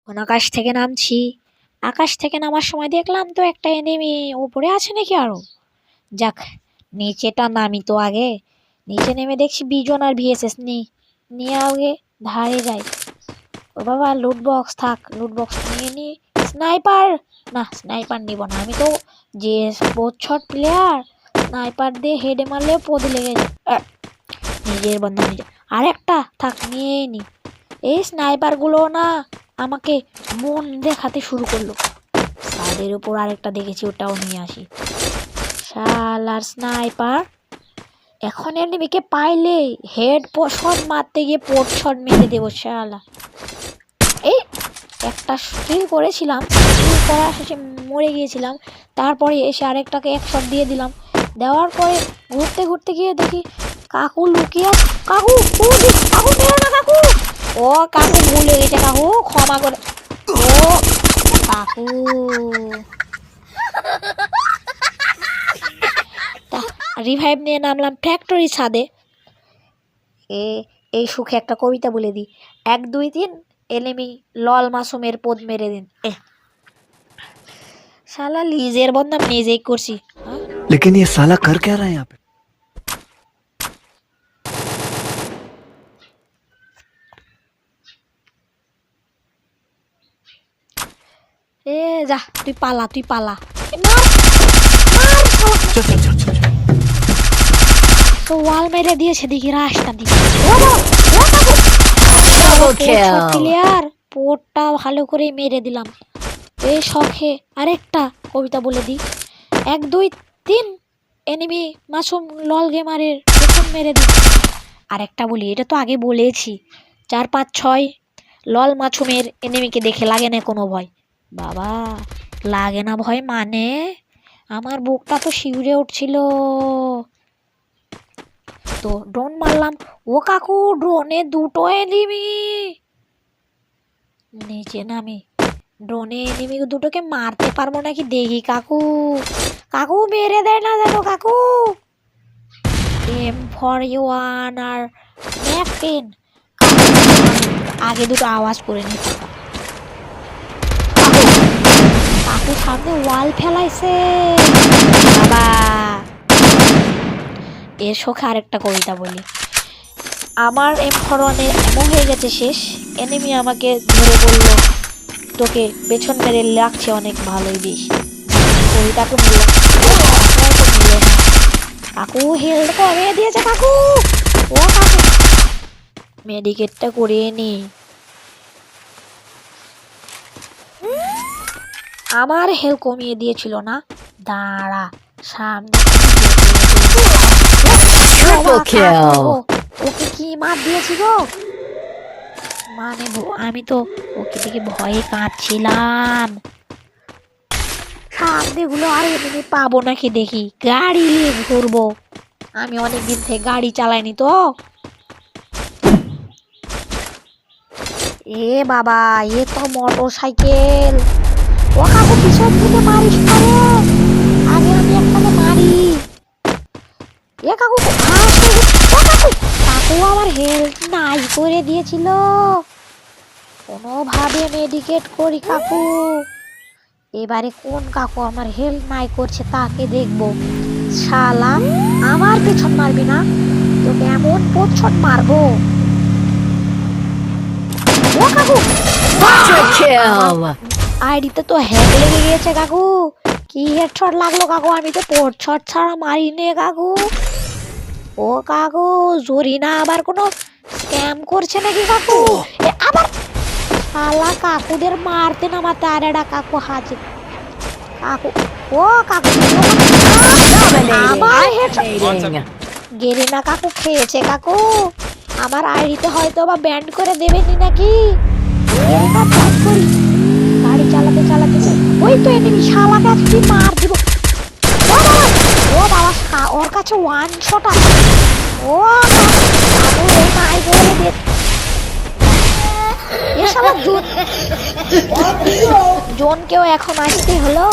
আকাশ থেকে নামছি। আকাশ থেকে নামার সময় দেখলাম তো একটা এনিমি উপরে আছে নাকি আরো। যাক, নিচেটা নামি তো আগে। নিচে নেমে দেখছি বিজন আর ভিএসএস নিয়ে আগে ধারে যাই। ও বাবা, লুট বক্স থাক, লুট বক্স নিয়ে নি। স্নাইপার না, স্নাইপার নিব না, আমি তো যে শট প্লেয়ার। স্নাইপার দিয়ে হেডে মারলে পদ লেগে যায়। নিজের বন্ধু নিজে। আরেকটা থাক, নিয়েই নি। এই স্নাইপার গুলো না আমাকে মন দেখাতে শুরু করলো। ছাদের উপর আরেকটা দেখেছি, ওটাও নিয়ে আসি। শালার স্নাইপার এখন এনিমিকে পাইলে হেড শট মারতে গিয়ে পোর্ট শট মেরে দেবো। শালা এই একটা কিল করেছিলাম, কিল করার শেষে মরে গিয়েছিলাম। তারপরে এসে আরেকটাকে এক শট দিয়ে দিলাম। দেওয়ার পরে ঘুরতে ঘুরতে গিয়ে দেখি কাকু লুকিয়ে। কাকু কাকু মেরো না কাকু। ও কাকু ভুলে গেছে, কাকু ক্ষমা করে। ও কাকু রিভাইভ নিয়ে নামলাম ফ্যাক্টরি ছাদে। এই সুখে একটা কবিতা বলে দিই। 1 2 3 এনিমি লল মাসুমের পদ মেরে দিন। শালা লিজের বদনাম নিজেই করছি। लेकिन ये साला कर क्या रहा है यहाँ पे? এ যা, তুই পালা। चल चल चल चल তো ওয়াল মেরে দিয়েছে দেখি রাস্তা দিয়ে। প্লেয়ার পোর্টটা ভালো করে মেরে দিলাম। এই শখে আরেকটা কবিতা বলে দিই। 1 2 3 এনিমি মাসুম লল গেমারের পেছন মেরে দিই। আরেকটা বলি, এটা তো আগে বলেছি। 4 5 6 লল মাসুমের এনিমিকে দেখে লাগে না কোনো ভয়। বাবা, লাগে না ভয় মানে আমার বুকটা তো শিউরে উঠছিল। তো ড্রোন মারলাম। ও কাকু, ড্রোনে 2টো এনিমি। নিচে নামি ড্রোনে এনিমি দুটোকে মারতে পারবো নাকি দেখি। কাকু মেরে দেয় না জানো কাকু। M41 আর ম্যাক 10 আগে দুটো আওয়াজ করে নি। কাকু সামনে ওয়াল ফেলাইছে বাবা। এর শোকে আরেকটা কবিতা বলি। আমার M41 এমন হয়ে গেছে শেষ, এনিমি আমাকে ধরে বলল তোকে পেছন মেরে লাগছে অনেক ভালোই বেশ। কবিতা তো নিল না। কাকু হেল্প করে দিয়েছে কাকু। ও কাকু মেডিকেটটা করিয়ে নি। আমার হেল্প কমিয়ে দিয়েছিল না, দাঁড়া সামনে। ওকে কি মার দিয়েছি গো, মানে আমি তো ওকে দেখে ভয়ে কাঁদছিলাম। সামনে গুলো আর এমনি পাবো নাকি দেখি, গাড়ি নিয়ে ঘুরবো। আমি অনেকদিন থেকে গাড়ি চালাইনি তো। এ বাবা, এ তো মোটর সাইকেল। ও কাকু পিছন থেকে মারিস করে, আগে আমি একটাকে মারি। এ কাকু কাকু আমার হেল্প নাই করে দিয়েছিল। কোনোভাবে মেডিকেট করি কাকু। এবারে কোন কাকু আমার হেল্প নাই করছে তাকে দেখবো। শালা আমার পেছন মারবি না, তোকে এমন পেছন মারবো। ও কাকু আইডিতে তো হ্যাক লেগে গিয়েছে কাকু। কি হেডশট লাগলো কাকু, আমি তো পোর্ট শট ছাড়া মারি নে কাকু। ও কাকু জরিনা আবার কোনো স্ক্যাম করছে নাকি কাকু? আবার শালা কাকুদের মারতে নামাতে আর একটা কাকু হাজির। কাকু ও কাকু আমার গেরিনা কাকু খেয়েছে কাকু। আমার আইডিতে হয়তো বা ব্যান্ড করে দেবেনি নাকি। গেরিনা ব্যান্ড করি। গাড়ি চালাতে ওই তো এনিমি, শালাকে আজকে মার দিব। ও বাবা, ওর কাছে 1 শট আছে। ও নাই বলে দে। এ শালা জোনকেও এখন আসতে হলো।